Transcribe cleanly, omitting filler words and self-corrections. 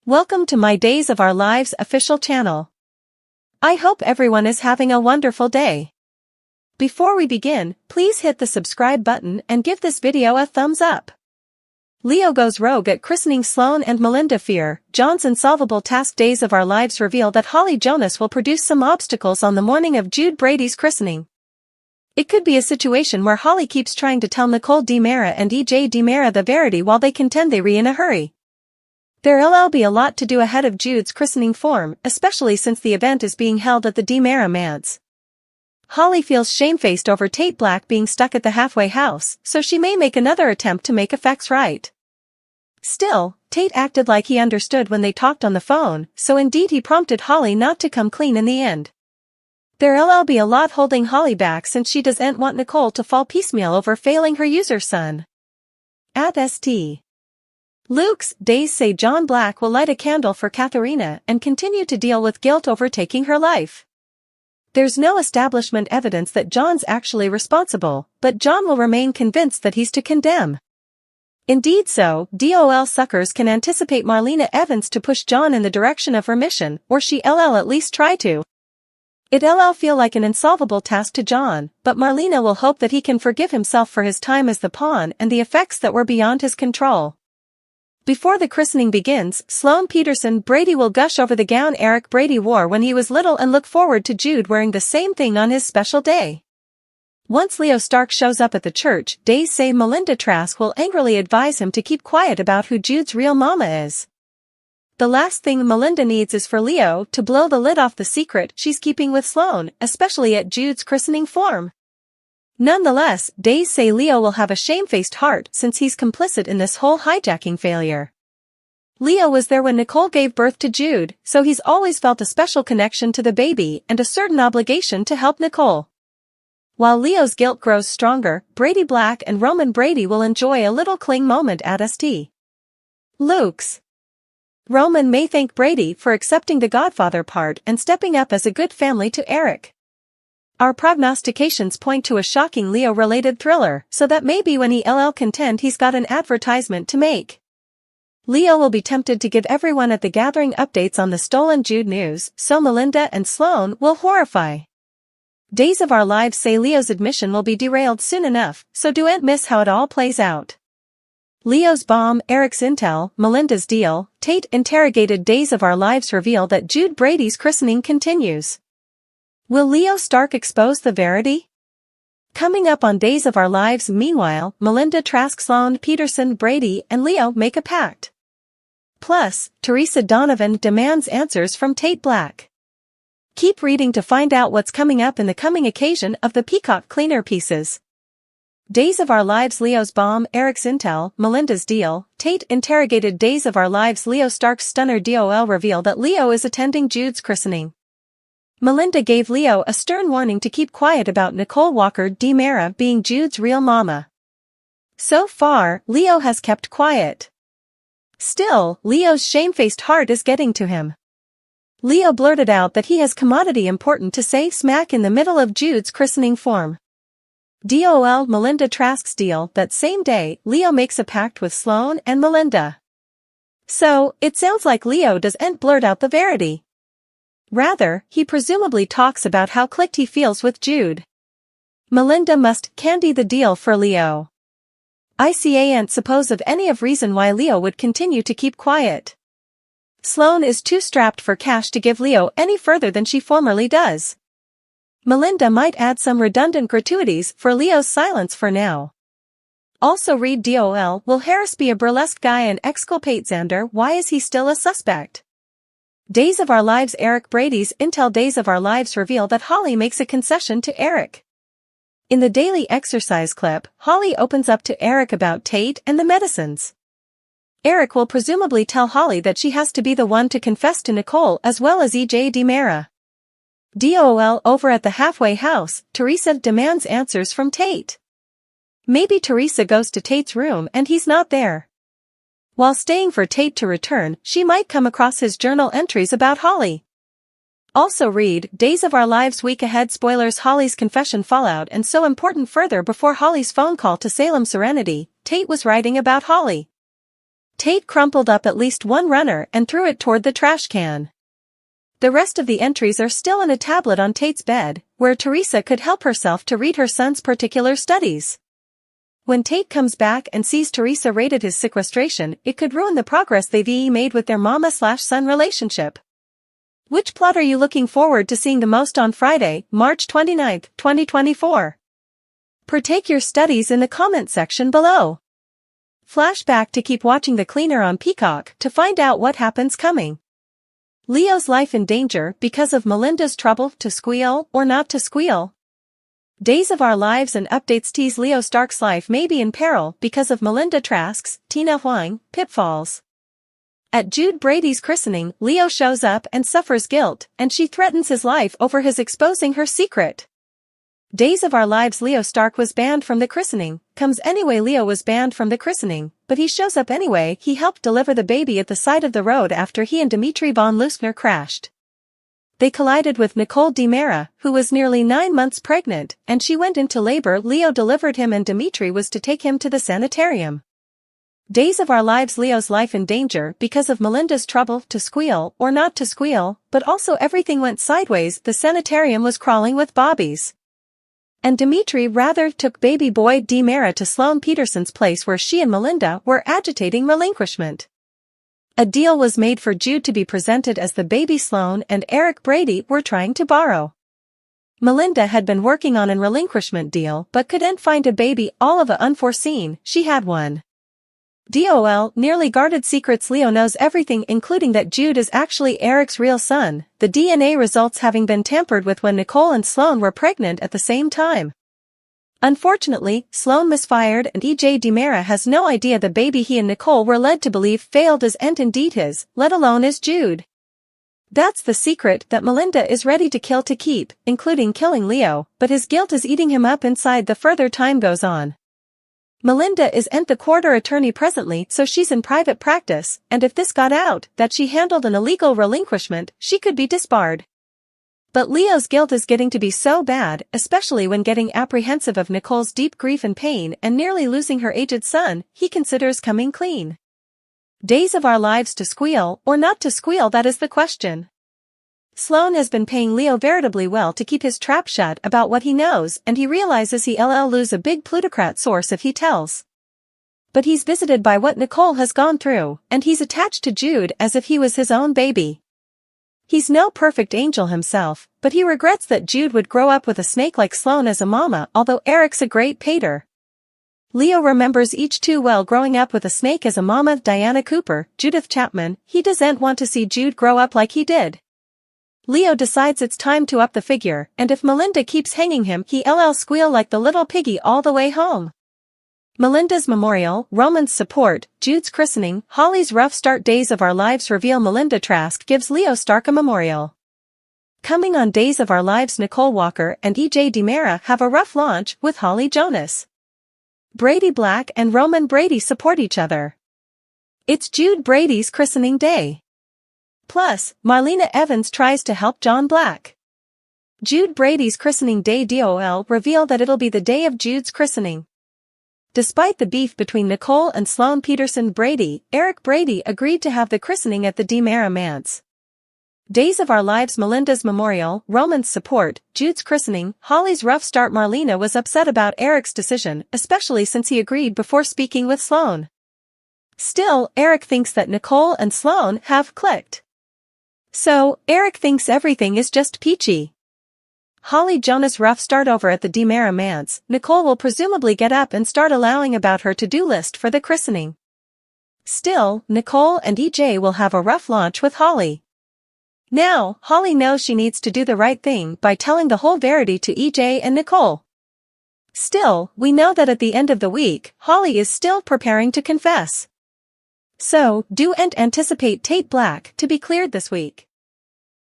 Welcome to my Days of Our Lives official channel. I hope everyone is having a wonderful day. Before we begin, please hit the subscribe button and give this video a thumbs up. Leo goes rogue at christening. Sloan and Melinda fear John's insolvable task. Days of Our Lives reveal that Holly Jonas will produce some obstacles on the morning of Jude Brady's christening. It could be a situation where Holly keeps trying to tell Nicole DiMera and EJ DiMera the verity while they contend they're in a hurry. There'll be a lot to do ahead of Jude's christening form, especially since the event is being held at the DiMera manse. Holly feels shamefaced over Tate Black being stuck at the halfway house, so she may make another attempt to make effects right. Still, Tate acted like he understood when they talked on the phone, so indeed he prompted Holly not to come clean in the end. There'll be a lot holding Holly back since she doesn't want Nicole to fall piecemeal over failing her user son. At St. Luke's, Days say John Black will light a candle for Katharina and continue to deal with guilt over taking her life. There's no establishment evidence that John's actually responsible, but John will remain convinced that he's to condemn. Indeed so, DOL suckers can anticipate Marlena Evans to push John in the direction of remission, or she'll at least try to. It'll feel like an insolvable task to John, but Marlena will hope that he can forgive himself for his time as the pawn and the effects that were beyond his control. Before the christening begins, Sloan Brady will gush over the gown Eric Brady wore when he was little and look forward to Jude wearing the same thing on his special day. Once Leo Stark shows up at the church, Days say Melinda Trask will angrily advise him to keep quiet about who Jude's real mama is. The last thing Melinda needs is for Leo to blow the lid off the secret she's keeping with Sloan, especially at Jude's christening form. Nonetheless, Days say Leo will have a shamefaced heart since he's complicit in this whole hijacking failure. Leo was there when Nicole gave birth to Jude, so he's always felt a special connection to the baby and a certain obligation to help Nicole. While Leo's guilt grows stronger, Brady Black and Roman Brady will enjoy a little cling moment at St. Luke's. Roman may thank Brady for accepting the Godfather part and stepping up as a good family to Eric. Our prognostications point to a shocking Leo-related thriller, so that maybe when he'll contend he's got an advertisement to make. Leo will be tempted to give everyone at the gathering updates on the stolen Jude news, so Melinda and Sloan will horrify. Days of Our Lives say Leo's admission will be derailed soon enough, so don't miss how it all plays out. Leo's bomb, Eric's intel, Melinda's deal, Tate interrogated. Days of Our Lives reveal that Jude Brady's christening continues. Will Leo Stark expose the verity? Coming up on Days of Our Lives. Meanwhile, Melinda Trask, Sloan Brady and Leo make a pact. Plus, Teresa Donovan demands answers from Tate Black. Keep reading to find out what's coming up in the coming occasion of the Peacock Cleaner pieces. Days of Our Lives. Leo's bomb, Eric's intel, Melinda's deal, Tate interrogated. Days of Our Lives. Leo Stark's stunner DOL reveal that Leo is attending Jude's christening. Melinda gave Leo a stern warning to keep quiet about Nicole Walker DiMera being Jude's real mama. So far, Leo has kept quiet. Still, Leo's shamefaced heart is getting to him. Leo blurted out that he has commodity important to say smack in the middle of Jude's christening form. DOL Melinda Trask's deal. That same day, Leo makes a pact with Sloan and Melinda. So, it sounds like Leo doesn't blurt out the verity. Rather, he presumably talks about how clicked he feels with Jude. Melinda must candy the deal for Leo. I can't suppose of any of reason why Leo would continue to keep quiet. Sloan is too strapped for cash to give Leo any further than she formerly does. Melinda might add some redundant gratuities for Leo's silence for now. Also read DOL, will Harris be a burlesque guy and exculpate Xander? Why is he still a suspect? Days of Our Lives. Eric Brady's intel. Days of Our Lives reveal that Holly makes a concession to Eric. In the daily exercise clip, Holly opens up to Eric about Tate and the medicines. Eric will presumably tell Holly that she has to be the one to confess to Nicole as well as EJ DiMera. DOL over at the halfway house, Teresa demands answers from Tate. Maybe Teresa goes to Tate's room and he's not there. While staying for Tate to return, she might come across his journal entries about Holly. Also read, Days of Our Lives week ahead. Spoilers. Holly's confession fallout and so important. Further, before Holly's phone call to Salem Serenity, Tate was writing about Holly. Tate crumpled up at least one runner and threw it toward the trash can. The rest of the entries are still in a tablet on Tate's bed, where Teresa could help herself to read her son's particular studies. When Tate comes back and sees Teresa rated his sequestration, it could ruin the progress they've made with their mama/son relationship. Which plot are you looking forward to seeing the most on Friday, March 29, 2024? Partake your studies in the comment section below. Flashback to keep watching The Cleaner on Peacock to find out what happens coming. Leo's life in danger because of Melinda's trouble, to squeal or not to squeal. Days of Our Lives and updates tease Leo Stark's life may be in peril because of Melinda Trask's Tina Huang pitfalls. At Jude Brady's christening, Leo shows up and suffers guilt, and she threatens his life over his exposing her secret. Days of Our Lives Leo Stark was banned from the christening, comes anyway. Leo was banned from the christening, but he shows up anyway. He helped deliver the baby at the side of the road after he and Dimitri von Leusner crashed. They collided with Nicole DiMera, who was nearly 9 months pregnant, and she went into labor. Leo delivered him and Dimitri was to take him to the sanitarium. Days of Our Lives Leo's life in danger because of Melinda's trouble, to squeal or not to squeal, but also everything went sideways. The sanitarium was crawling with bobbies. And Dimitri rather took baby boy DiMera to Sloan Peterson's place where she and Melinda were agitating relinquishment. A deal was made for Jude to be presented as the baby Sloan and Eric Brady were trying to borrow. Melinda had been working on an relinquishment deal but couldn't find a baby. All of a unforeseen, she had one. DOL nearly guarded secrets. Leo knows everything, including that Jude is actually Eric's real son, the DNA results having been tampered with when Nicole and Sloan were pregnant at the same time. Unfortunately, Sloan misfired and EJ DiMera has no idea the baby he and Nicole were led to believe failed isn't indeed his, let alone is Jude. That's the secret that Melinda is ready to kill to keep, including killing Leo, but his guilt is eating him up inside the further time goes on. Melinda isn't the court attorney presently, so she's in private practice, and if this got out that she handled an illegal relinquishment, she could be disbarred. But Leo's guilt is getting to be so bad, especially when getting apprehensive of Nicole's deep grief and pain and nearly losing her aged son, he considers coming clean. Days of Our Lives to squeal or not to squeal, that is the question. Sloan has been paying Leo veritably well to keep his trap shut about what he knows, and he realizes he'll lose a big plutocrat source if he tells. But he's visited by what Nicole has gone through, and he's attached to Jude as if he was his own baby. He's no perfect angel himself, but he regrets that Jude would grow up with a snake like Sloan as a mama, although Eric's a great pater. Leo remembers each too well growing up with a snake as a mama. Diana Cooper, Judith Chapman, he doesn't want to see Jude grow up like he did. Leo decides it's time to up the figure, and if Melinda keeps hanging him, he'll squeal like the little piggy all the way home. Melinda's memorial, Roman's support, Jude's christening, Holly's rough start. Days of Our Lives reveal Melinda Trask gives Leo Stark a memorial. Coming on Days of Our Lives, Nicole Walker and EJ DiMera have a rough launch with Holly Jonas. Brady Black and Roman Brady support each other. It's Jude Brady's christening day. Plus, Marlena Evans tries to help John Black. Jude Brady's christening day. DOL reveal that it'll be the day of Jude's christening. Despite the beef between Nicole and Sloan Peterson Brady, Eric Brady agreed to have the christening at the DiMera manse. Days of Our Lives Melinda's memorial, Roman's support, Jude's christening, Holly's rough start. Marlena was upset about Eric's decision, especially since he agreed before speaking with Sloan. Still, Eric thinks that Nicole and Sloan have clicked. So, Eric thinks everything is just peachy. Holly Jonas rough start over at the DiMera manse. Nicole will presumably get up and start allowing about her to-do list for the christening. Still, Nicole and EJ will have a rough launch with Holly. Now, Holly knows she needs to do the right thing by telling the whole verity to EJ and Nicole. Still, we know that at the end of the week, Holly is still preparing to confess. So, do anticipate Tate Black to be cleared this week.